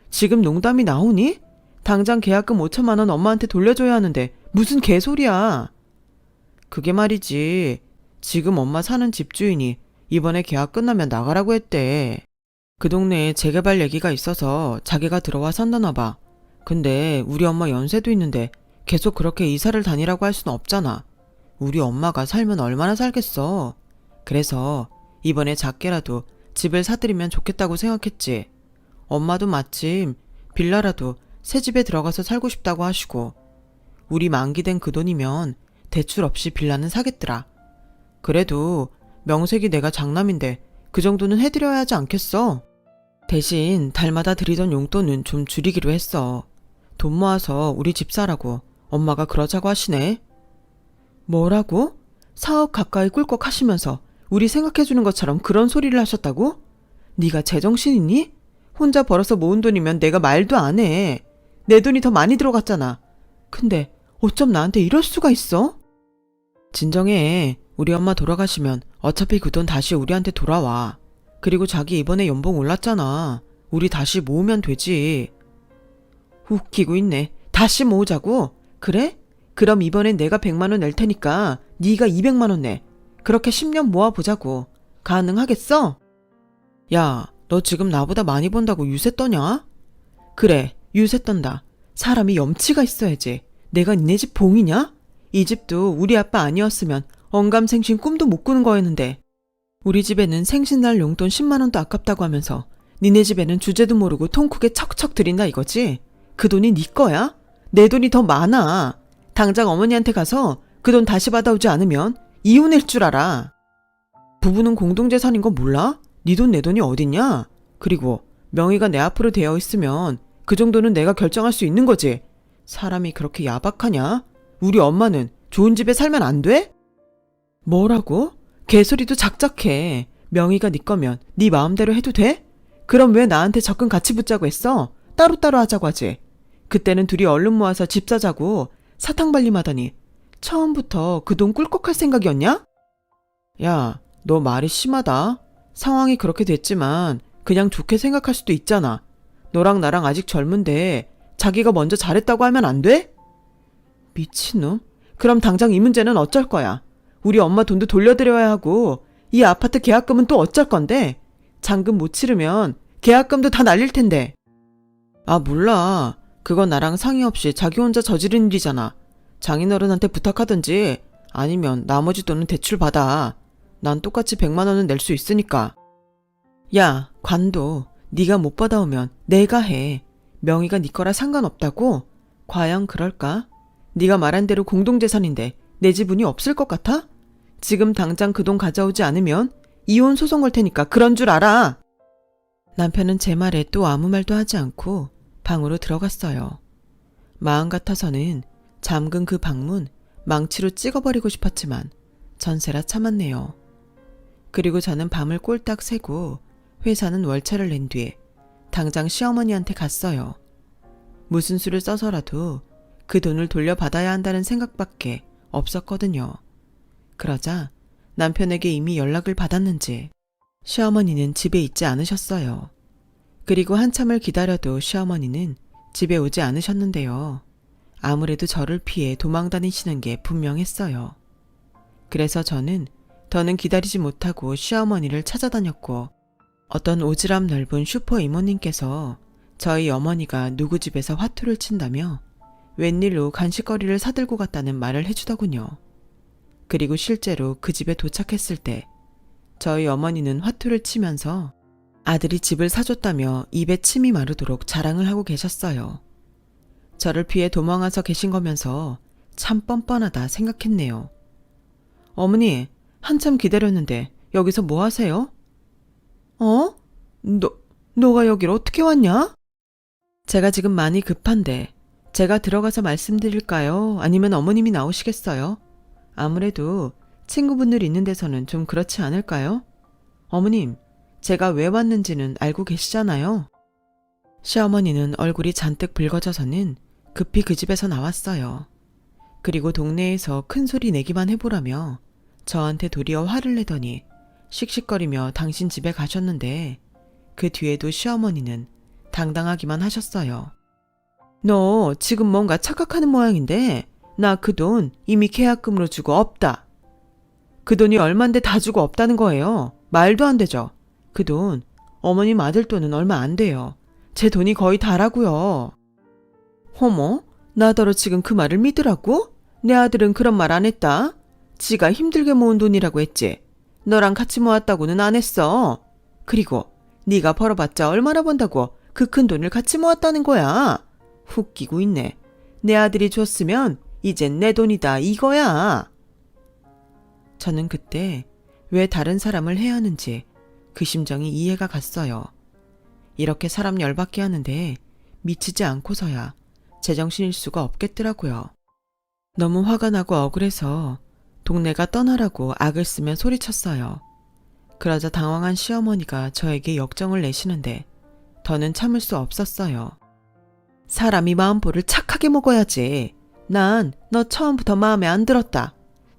지금 농담이 나오니? 당장 계약금 5천만 원 엄마한테 돌려줘야 하는데 무슨 개소리야. 그게 말이지. 지금 엄마 사는 집주인이 이번에 계약 끝나면 나가라고 했대. 그 동네에 재개발 얘기가 있어서 자기가 들어와 산다나 봐. 근데 우리 엄마 연세도 있는데 계속 그렇게 이사를 다니라고 할 순 없잖아. 우리 엄마가 살면 얼마나 살겠어. 그래서 이번에 작게라도 집을 사드리면 좋겠다고 생각했지. 엄마도 마침 빌라라도 새 집에 들어가서 살고 싶다고 하시고, 우리 만기된 그 돈이면 대출 없이 빌라는 사겠더라. 그래도 명색이 내가 장남인데 그 정도는 해드려야 하지 않겠어? 대신 달마다 드리던 용돈은 좀 줄이기로 했어. 돈 모아서 우리 집 사라고 엄마가 그러자고 하시네. 뭐라고? 4억 가까이 꿀꺽 하시면서 우리 생각해주는 것처럼 그런 소리를 하셨다고? 네가 제정신이니? 혼자 벌어서 모은 돈이면 내가 말도 안 해. 내 돈이 더 많이 들어갔잖아. 근데 어쩜 나한테 이럴 수가 있어? 진정해. 우리 엄마 돌아가시면 어차피 그 돈 다시 우리한테 돌아와. 그리고 자기 이번에 연봉 올랐잖아. 우리 다시 모으면 되지. 웃기고 있네. 다시 모으자고? 그래? 그럼 이번엔 내가 100만 원 낼 테니까 네가 200만 원 내. 그렇게 10년 모아보자고. 가능하겠어? 야, 너 지금 나보다 많이 번다고 유세 떠냐? 그래, 유세 떤다. 사람이 염치가 있어야지. 내가 니네 집 봉이냐? 이 집도 우리 아빠 아니었으면 언감생신 꿈도 못 꾸는 거였는데, 우리 집에는 생신날 용돈 10만 원도 아깝다고 하면서 니네 집에는 주제도 모르고 통 크게 척척 드린다 이거지? 그 돈이 네 거야? 내 돈이 더 많아. 당장 어머니한테 가서 그 돈 다시 받아오지 않으면 이혼할 줄 알아. 부부는 공동재산인 거 몰라? 네 돈 내 돈이 어딨냐? 그리고 명의가 내 앞으로 되어 있으면 그 정도는 내가 결정할 수 있는 거지. 사람이 그렇게 야박하냐? 우리 엄마는 좋은 집에 살면 안 돼? 뭐라고? 개소리도 작작해. 명의가 네 거면 네 마음대로 해도 돼? 그럼 왜 나한테 적금 같이 붙자고 했어? 따로따로 하자고 하지. 그때는 둘이 얼른 모아서 집 사자고 사탕발림하더니 처음부터 그 돈 꿀꺽할 생각이었냐? 야, 너 말이 심하다. 상황이 그렇게 됐지만 그냥 좋게 생각할 수도 있잖아. 너랑 나랑 아직 젊은데 자기가 먼저 잘했다고 하면 안 돼? 미친놈. 그럼 당장 이 문제는 어쩔 거야? 우리 엄마 돈도 돌려드려야 하고 이 아파트 계약금은 또 어쩔 건데? 잔금 못 치르면 계약금도 다 날릴 텐데. 아, 몰라. 그건 나랑 상의 없이 자기 혼자 저지른 일이잖아. 장인어른한테 부탁하든지 아니면 나머지 돈은 대출 받아. 난 똑같이 100만 원은 낼 수 있으니까. 야, 관도 네가 못 받아오면 내가 해. 명의가 네 거라 상관없다고? 과연 그럴까? 네가 말한 대로 공동재산인데 내 지분이 없을 것 같아? 지금 당장 그 돈 가져오지 않으면 이혼 소송 걸 테니까 그런 줄 알아. 남편은 제 말에 또 아무 말도 하지 않고 방으로 들어갔어요. 마음 같아서는 잠근 그 방문 망치로 찍어버리고 싶었지만 전세라 참았네요. 그리고 저는 밤을 꼴딱 새고 회사는 월차를 낸 뒤에 당장 시어머니한테 갔어요. 무슨 수를 써서라도 그 돈을 돌려받아야 한다는 생각밖에 없었거든요. 그러자 남편에게 이미 연락을 받았는지 시어머니는 집에 있지 않으셨어요. 그리고 한참을 기다려도 시어머니는 집에 오지 않으셨는데요. 아무래도 저를 피해 도망 다니시는 게 분명했어요. 그래서 저는 더는 기다리지 못하고 시어머니를 찾아다녔고, 어떤 오지랖 넓은 슈퍼 이모님께서 저희 어머니가 누구 집에서 화투를 친다며 웬일로 간식거리를 사들고 갔다는 말을 해주더군요. 그리고 실제로 그 집에 도착했을 때 저희 어머니는 화투를 치면서 아들이 집을 사줬다며 입에 침이 마르도록 자랑을 하고 계셨어요. 저를 피해 도망와서 계신 거면서 참 뻔뻔하다 생각했네요. 어머니, 한참 기다렸는데 여기서 뭐 하세요? 어? 너가 여길 어떻게 왔냐? 제가 지금 많이 급한데 제가 들어가서 말씀드릴까요? 아니면 어머님이 나오시겠어요? 아무래도 친구분들 있는 데서는 좀 그렇지 않을까요? 어머님, 제가 왜 왔는지는 알고 계시잖아요. 시어머니는 얼굴이 잔뜩 붉어져서는 급히 그 집에서 나왔어요. 그리고 동네에서 큰 소리 내기만 해보라며 저한테 도리어 화를 내더니 씩씩거리며 당신 집에 가셨는데 그 뒤에도 시어머니는 당당하기만 하셨어요. 너 지금 뭔가 착각하는 모양인데 나 그 돈 이미 계약금으로 주고 없다. 그 돈이 얼만데 다 주고 없다는 거예요. 말도 안 되죠. 그 돈 어머님 아들 돈은 얼마 안 돼요. 제 돈이 거의 다라고요. 어머, 나더러 지금 그 말을 믿으라고? 내 아들은 그런 말 안 했다. 지가 힘들게 모은 돈이라고 했지. 너랑 같이 모았다고는 안 했어. 그리고 네가 벌어봤자 얼마나 번다고 그 큰 돈을 같이 모았다는 거야. 웃기고 있네. 내 아들이 줬으면 이젠 내 돈이다 이거야. 저는 그때 왜 다른 사람을 해야 하는지 그 심정이 이해가 갔어요. 이렇게 사람 열받게 하는데 미치지 않고서야 제정신일 수가 없겠더라고요. 너무 화가 나고 억울해서 동네가 떠나라고 악을 쓰며 소리쳤어요. 그러자 당황한 시어머니가 저에게 역정을 내시는데 더는 참을 수 없었어요. 사람이 마음보를 착하게 먹어야지. 난 너 처음부터 마음에 안 들었다.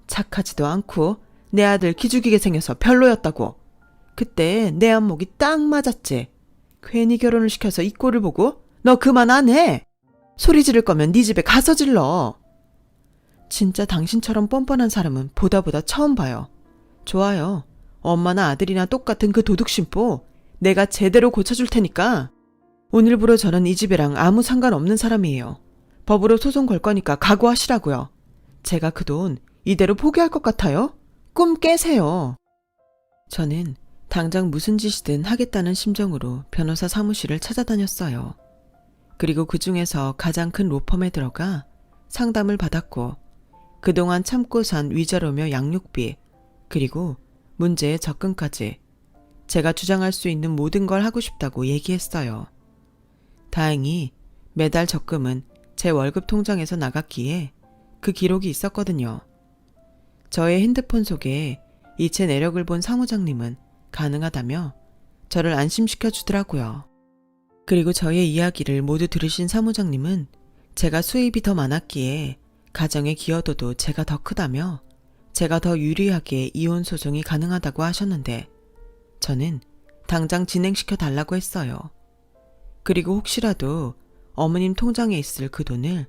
착하지도 않고 내 아들 기죽이게 생겨서 별로였다고. 그때 내 안목이 딱 맞았지. 괜히 결혼을 시켜서 이 꼴을 보고 너 그만 안 해. 소리 지를 거면 네 집에 가서 질러. 진짜 당신처럼 뻔뻔한 사람은 보다 처음 봐요. 좋아요. 엄마나 아들이나 똑같은 그 도둑심보 내가 제대로 고쳐줄 테니까. 오늘부로 저는 이 집이랑 아무 상관없는 사람이에요. 법으로 소송 걸 거니까 각오하시라고요. 제가 그 돈 이대로 포기할 것 같아요? 꿈 깨세요. 저는 당장 무슨 짓이든 하겠다는 심정으로 변호사 사무실을 찾아다녔어요. 그리고 그 중에서 가장 큰 로펌에 들어가 상담을 받았고 그동안 참고 산 위자료며 양육비 그리고 문제의 접근까지 제가 주장할 수 있는 모든 걸 하고 싶다고 얘기했어요. 다행히 매달 적금은 제 월급 통장에서 나갔기에 그 기록이 있었거든요. 저의 핸드폰 속에 이체 내력을 본 사무장님은 가능하다며 저를 안심시켜 주더라고요. 그리고 저의 이야기를 모두 들으신 사무장님은 제가 수입이 더 많았기에 가정의 기여도도 제가 더 크다며 제가 더 유리하게 이혼 소송이 가능하다고 하셨는데 저는 당장 진행시켜 달라고 했어요. 그리고 혹시라도 어머님 통장에 있을 그 돈을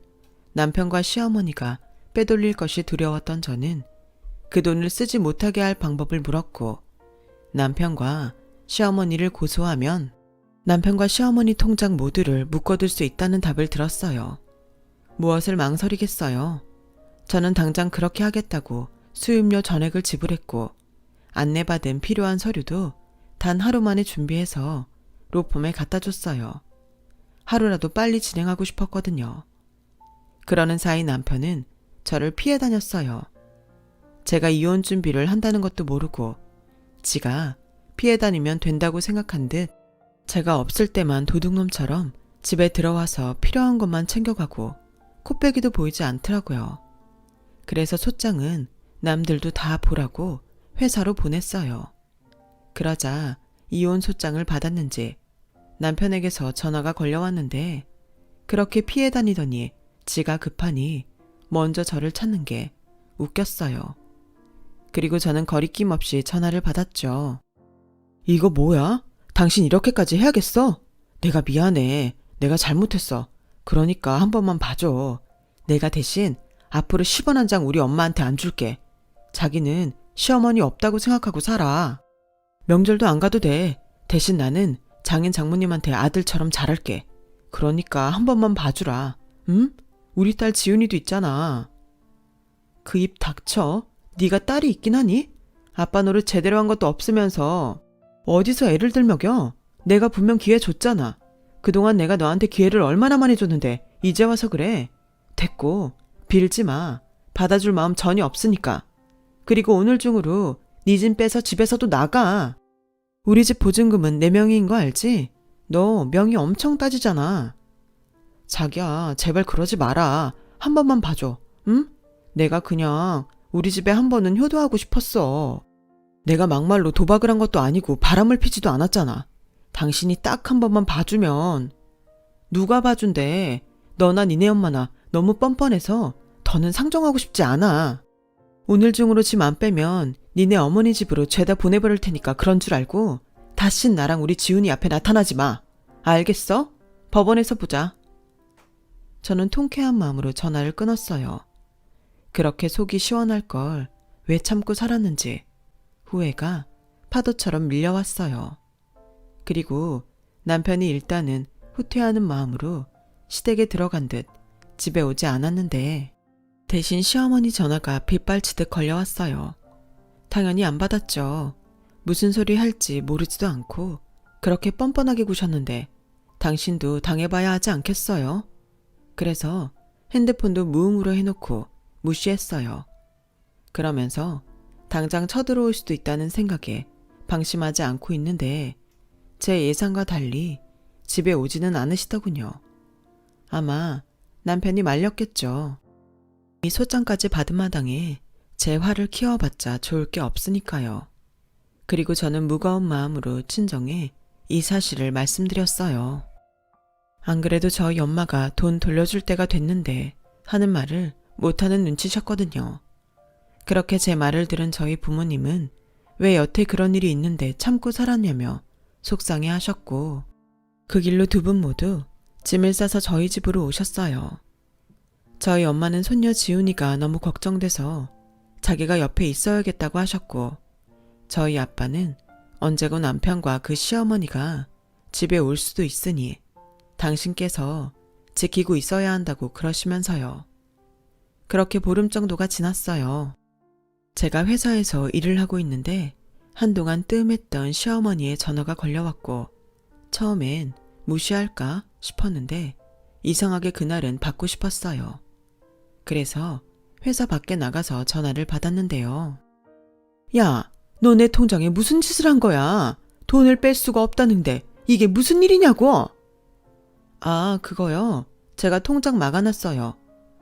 남편과 시어머니가 빼돌릴 것이 두려웠던 저는 그 돈을 쓰지 못하게 할 방법을 물었고 남편과 시어머니를 고소하면 남편과 시어머니 통장 모두를 묶어둘 수 있다는 답을 들었어요. 무엇을 망설이겠어요. 저는 당장 그렇게 하겠다고 수임료 전액을 지불했고 안내받은 필요한 서류도 단 하루 만에 준비해서 로펌에 갖다 줬어요. 하루라도 빨리 진행하고 싶었거든요. 그러는 사이 남편은 저를 피해 다녔어요. 제가 이혼 준비를 한다는 것도 모르고 지가 피해 다니면 된다고 생각한 듯 제가 없을 때만 도둑놈처럼 집에 들어와서 필요한 것만 챙겨가고 코빼기도 보이지 않더라고요. 그래서 소장은 남들도 다 보라고 회사로 보냈어요. 그러자 이혼 소장을 받았는지 남편에게서 전화가 걸려왔는데 그렇게 피해 다니더니 지가 급하니 먼저 저를 찾는 게 웃겼어요. 그리고 저는 거리낌 없이 전화를 받았죠. 이거 뭐야? 당신 이렇게까지 해야겠어? 내가 미안해. 내가 잘못했어. 그러니까 한 번만 봐줘. 내가 대신 앞으로 10원 한 장 우리 엄마한테 안 줄게. 자기는 시어머니 없다고 생각하고 살아. 명절도 안 가도 돼. 대신 나는 장인 장모님한테 아들처럼 잘할게. 그러니까 한 번만 봐주라. 응? 우리 딸 지훈이도 있잖아. 그 입 닥쳐. 네가 딸이 있긴 하니? 아빠 노릇 제대로 한 것도 없으면서 어디서 애를 들먹여? 내가 분명 기회 줬잖아. 그동안 내가 너한테 기회를 얼마나 많이 줬는데 이제 와서 그래. 됐고 빌지 마. 받아줄 마음 전혀 없으니까. 그리고 오늘 중으로 네 짐 빼서 집에서도 나가. 우리 집 보증금은 내 명의인 거 알지? 너 명의 엄청 따지잖아. 자기야, 제발 그러지 마라. 한 번만 봐줘. 응? 내가 그냥 우리 집에 한 번은 효도하고 싶었어. 내가 막말로 도박을 한 것도 아니고 바람을 피지도 않았잖아. 당신이 딱 한 번만 봐주면. 누가 봐준대. 너나 니네 엄마나 너무 뻔뻔해서 더는 상정하고 싶지 않아. 오늘 중으로 짐 안 빼면 니네 어머니 집으로 죄다 보내버릴 테니까 그런 줄 알고 다신 나랑 우리 지훈이 앞에 나타나지 마. 알겠어? 법원에서 보자. 저는 통쾌한 마음으로 전화를 끊었어요. 그렇게 속이 시원할 걸 왜 참고 살았는지 후회가 파도처럼 밀려왔어요. 그리고 남편이 일단은 후퇴하는 마음으로 시댁에 들어간 듯 집에 오지 않았는데 대신 시어머니 전화가 빗발치듯 걸려왔어요. 당연히 안 받았죠. 무슨 소리 할지 모르지도 않고 그렇게 뻔뻔하게 구셨는데 당신도 당해봐야 하지 않겠어요? 그래서 핸드폰도 무음으로 해놓고 무시했어요. 그러면서 당장 쳐들어올 수도 있다는 생각에 방심하지 않고 있는데 제 예상과 달리 집에 오지는 않으시더군요. 아마 남편이 말렸겠죠. 이 소장까지 받은 마당에 제 화를 키워봤자 좋을 게 없으니까요. 그리고 저는 무거운 마음으로 친정에 이 사실을 말씀드렸어요. 안 그래도 저희 엄마가 돈 돌려줄 때가 됐는데 하는 말을 못하는 눈치셨거든요. 그렇게 제 말을 들은 저희 부모님은 왜 여태 그런 일이 있는데 참고 살았냐며 속상해 하셨고 그 길로 두 분 모두 짐을 싸서 저희 집으로 오셨어요. 저희 엄마는 손녀 지훈이가 너무 걱정돼서 자기가 옆에 있어야겠다고 하셨고 저희 아빠는 언제고 남편과 그 시어머니가 집에 올 수도 있으니 당신께서 지키고 있어야 한다고 그러시면서요. 그렇게 보름 정도가 지났어요. 제가 회사에서 일을 하고 있는데 한동안 뜸했던 시어머니의 전화가 걸려왔고 처음엔 무시할까 싶었는데 이상하게 그날은 받고 싶었어요. 그래서 회사 밖에 나가서 전화를 받았는데요. 야, 너 내 통장에 무슨 짓을 한 거야? 돈을 뺄 수가 없다는데 이게 무슨 일이냐고? 아, 그거요. 제가 통장 막아놨어요.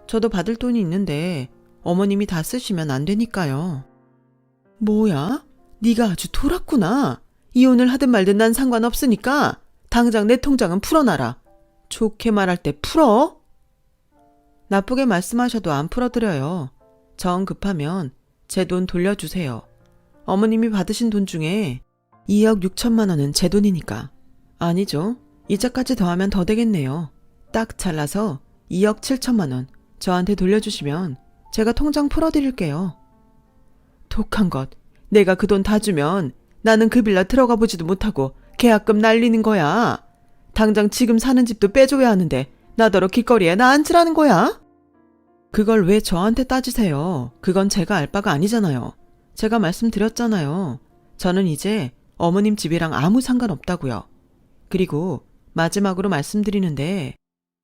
저도 받을 돈이 있는데 어머님이 다 쓰시면 안 되니까요. 뭐야? 네가 아주 돌았구나. 이혼을 하든 말든 난 상관없으니까 당장 내 통장은 풀어놔라. 좋게 말할 때 풀어? 나쁘게 말씀하셔도 안 풀어드려요. 정 급하면 제 돈 돌려주세요. 어머님이 받으신 돈 중에 2억 6천만 원은 제 돈이니까. 아니죠. 이자까지 더하면 더 되겠네요. 딱 잘라서 2억 7천만 원 저한테 돌려주시면 제가 통장 풀어드릴게요. 독한 것. 내가 그 돈 다 주면 나는 그 빌라 들어가 보지도 못하고 계약금 날리는 거야. 당장 지금 사는 집도 빼줘야 하는데 나더러 길거리에 나 앉으라는 거야? 그걸 왜 저한테 따지세요? 그건 제가 알 바가 아니잖아요. 제가 말씀드렸잖아요. 저는 이제 어머님 집이랑 아무 상관없다고요. 그리고 마지막으로 말씀드리는데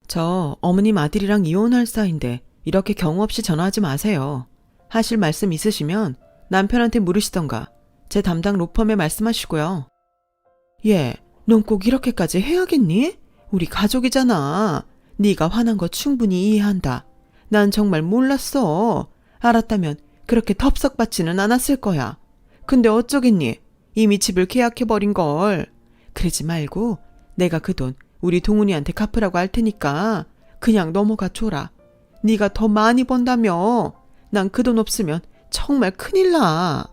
저 어머님 아들이랑 이혼할 사이인데 이렇게 경우 없이 전화하지 마세요. 하실 말씀 있으시면 남편한테 물으시던가 제 담당 로펌에 말씀하시고요. 예, 넌 꼭 이렇게까지 해야겠니? 우리 가족이잖아. 네가 화난 거 충분히 이해한다. 난 정말 몰랐어. 알았다면 그렇게 덥석받지는 않았을 거야. 근데 어쩌겠니? 이미 집을 계약해버린 걸. 그러지 말고 내가 그 돈 우리 동훈이한테 갚으라고 할 테니까 그냥 넘어가 줘라. 네가 더 많이 번다며. 난 그 돈 없으면 정말 큰일 나.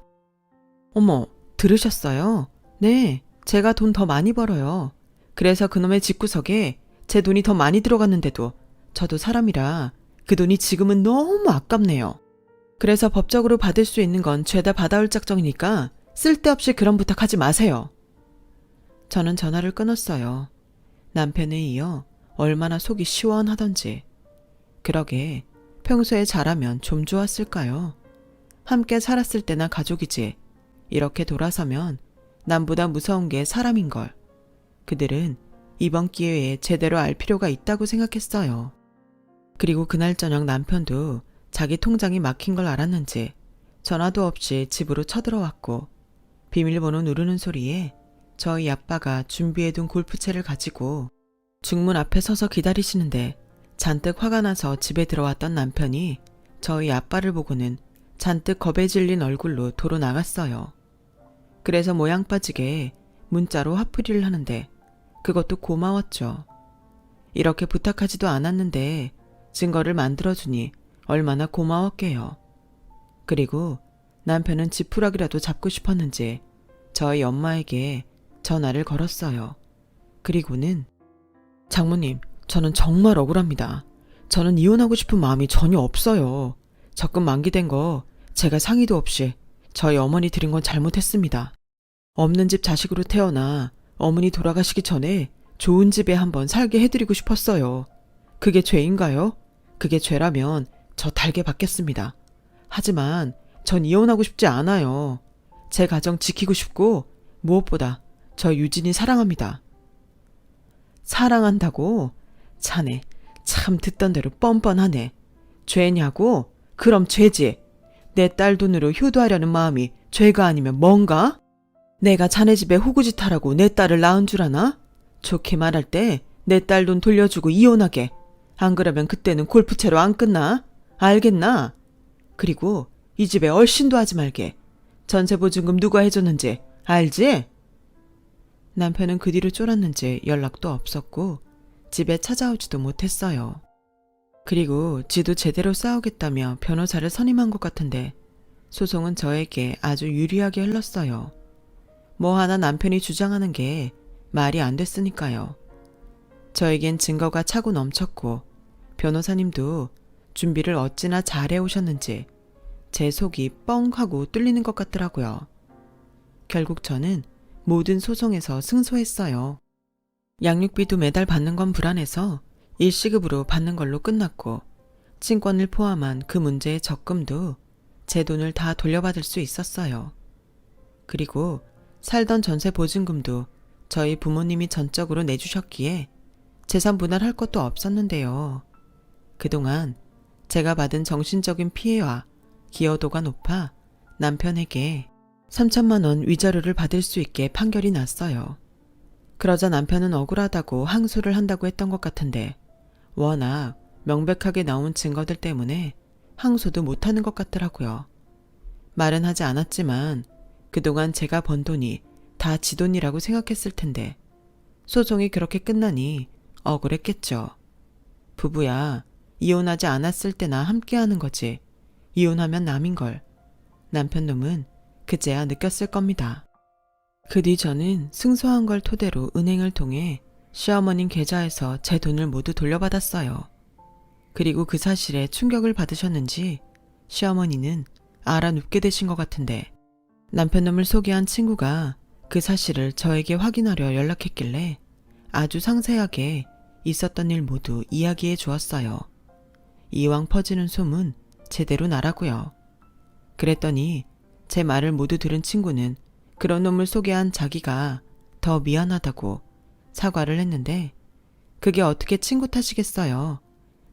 어머, 들으셨어요? 네, 제가 돈 더 많이 벌어요. 그래서 그놈의 집구석에 제 돈이 더 많이 들어갔는데도 저도 사람이라 그 돈이 지금은 너무 아깝네요. 그래서 법적으로 받을 수 있는 건 죄다 받아올 작정이니까 쓸데없이 그런 부탁하지 마세요. 저는 전화를 끊었어요. 남편에 이어 얼마나 속이 시원하던지. 그러게 평소에 잘하면 좀 좋았을까요? 함께 살았을 때나 가족이지. 이렇게 돌아서면 남보다 무서운 게 사람인걸. 그들은 이번 기회에 제대로 알 필요가 있다고 생각했어요. 그리고 그날 저녁 남편도 자기 통장이 막힌 걸 알았는지 전화도 없이 집으로 쳐들어왔고 비밀번호 누르는 소리에 저희 아빠가 준비해둔 골프채를 가지고 중문 앞에 서서 기다리시는데 잔뜩 화가 나서 집에 들어왔던 남편이 저희 아빠를 보고는 잔뜩 겁에 질린 얼굴로 도로 나갔어요. 그래서 모양 빠지게 문자로 화풀이를 하는데 그것도 고마웠죠. 이렇게 부탁하지도 않았는데 증거를 만들어주니 얼마나 고마웠게요. 그리고 남편은 지푸라기라도 잡고 싶었는지 저희 엄마에게 전화를 걸었어요. 그리고는 장모님, 저는 정말 억울합니다. 저는 이혼하고 싶은 마음이 전혀 없어요. 적금 만기된 거 제가 상의도 없이 저희 어머니 들인 건 잘못했습니다. 없는 집 자식으로 태어나 어머니 돌아가시기 전에 좋은 집에 한번 살게 해드리고 싶었어요. 그게 죄인가요? 그게 죄라면 저 달게 받겠습니다. 하지만 전 이혼하고 싶지 않아요. 제 가정 지키고 싶고 무엇보다 저 유진이 사랑합니다. 사랑한다고? 자네 참 듣던 대로 뻔뻔하네. 죄냐고? 그럼 죄지. 내 딸 돈으로 효도하려는 마음이 죄가 아니면 뭔가? 내가 자네 집에 호구짓하라고 내 딸을 낳은 줄 아나? 좋게 말할 때 내 딸 돈 돌려주고 이혼하게. 안 그러면 그때는 골프채로 안 끝나? 알겠나? 그리고 이 집에 얼씬도 하지 말게. 전세보증금 누가 해줬는지 알지? 남편은 그 뒤로 쫄았는지 연락도 없었고 집에 찾아오지도 못했어요. 그리고 지도 제대로 싸우겠다며 변호사를 선임한 것 같은데 소송은 저에게 아주 유리하게 흘렀어요. 뭐 하나 남편이 주장하는 게 말이 안 됐으니까요. 저에겐 증거가 차고 넘쳤고 변호사님도 준비를 어찌나 잘해 오셨는지 제 속이 뻥 하고 뚫리는 것 같더라고요. 결국 저는 모든 소송에서 승소했어요. 양육비도 매달 받는 건 불안해서 일시급으로 받는 걸로 끝났고 친권을 포함한 그 문제의 적금도 제 돈을 다 돌려받을 수 있었어요. 그리고 살던 전세 보증금도 저희 부모님이 전적으로 내주셨기에 재산 분할할 것도 없었는데요. 그동안 제가 받은 정신적인 피해와 기여도가 높아 남편에게 3천만 원 위자료를 받을 수 있게 판결이 났어요. 그러자 남편은 억울하다고 항소를 한다고 했던 것 같은데 워낙 명백하게 나온 증거들 때문에 항소도 못하는 것 같더라고요. 말은 하지 않았지만 그동안 제가 번 돈이 다 지 돈이라고 생각했을 텐데 소송이 그렇게 끝나니 억울했겠죠. 부부야 이혼하지 않았을 때나 함께하는 거지 이혼하면 남인걸. 남편 놈은 그제야 느꼈을 겁니다. 그 뒤 저는 승소한 걸 토대로 은행을 통해 시어머님 계좌에서 제 돈을 모두 돌려받았어요. 그리고 그 사실에 충격을 받으셨는지 시어머니는 알아눕게 되신 것 같은데 남편 놈을 소개한 친구가 그 사실을 저에게 확인하려 연락했길래 아주 상세하게 있었던 일 모두 이야기해 주었어요. 이왕 퍼지는 소문 제대로 나라고요. 그랬더니 제 말을 모두 들은 친구는 그런 놈을 소개한 자기가 더 미안하다고 사과를 했는데 그게 어떻게 친구 탓이겠어요.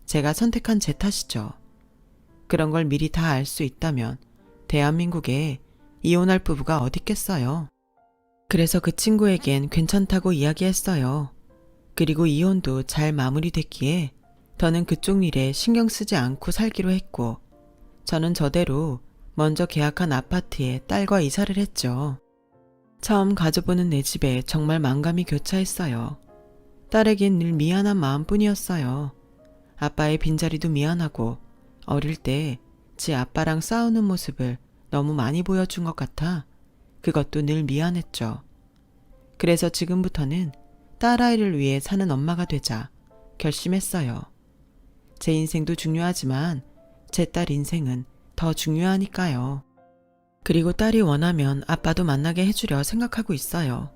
제가 선택한 제 탓이죠. 그런 걸 미리 다 알 수 있다면 대한민국에 이혼할 부부가 어딨겠어요. 그래서 그 친구에겐 괜찮다고 이야기했어요. 그리고 이혼도 잘 마무리됐기에 더는 그쪽 일에 신경 쓰지 않고 살기로 했고 저는 저대로 먼저 계약한 아파트에 딸과 이사를 했죠. 처음 가져보는 내 집에 정말 만감이 교차했어요. 딸에겐 늘 미안한 마음뿐이었어요. 아빠의 빈자리도 미안하고 어릴 때 지 아빠랑 싸우는 모습을 너무 많이 보여준 것 같아 그것도 늘 미안했죠. 그래서 지금부터는 딸아이를 위해 사는 엄마가 되자 결심했어요. 제 인생도 중요하지만 제 딸 인생은 더 중요하니까요. 그리고 딸이 원하면 아빠도 만나게 해주려 생각하고 있어요.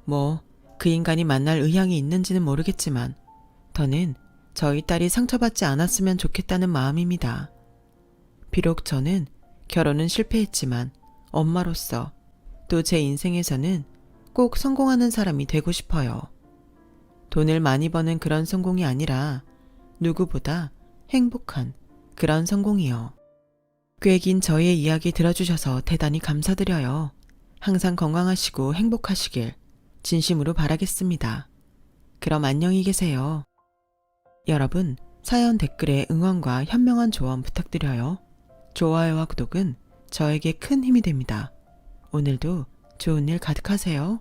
뭐 그 인간이 만날 의향이 있는지는 모르겠지만 더는 저희 딸이 상처받지 않았으면 좋겠다는 마음입니다. 비록 저는 결혼은 실패했지만 엄마로서 또 제 인생에서는 꼭 성공하는 사람이 되고 싶어요. 돈을 많이 버는 그런 성공이 아니라 누구보다 행복한 그런 성공이요. 꽤 긴 저의 이야기 들어주셔서 대단히 감사드려요. 항상 건강하시고 행복하시길 진심으로 바라겠습니다. 그럼 안녕히 계세요. 여러분, 사연 댓글에 응원과 현명한 조언 부탁드려요. 좋아요와 구독은 저에게 큰 힘이 됩니다. 오늘도 좋은 일 가득하세요.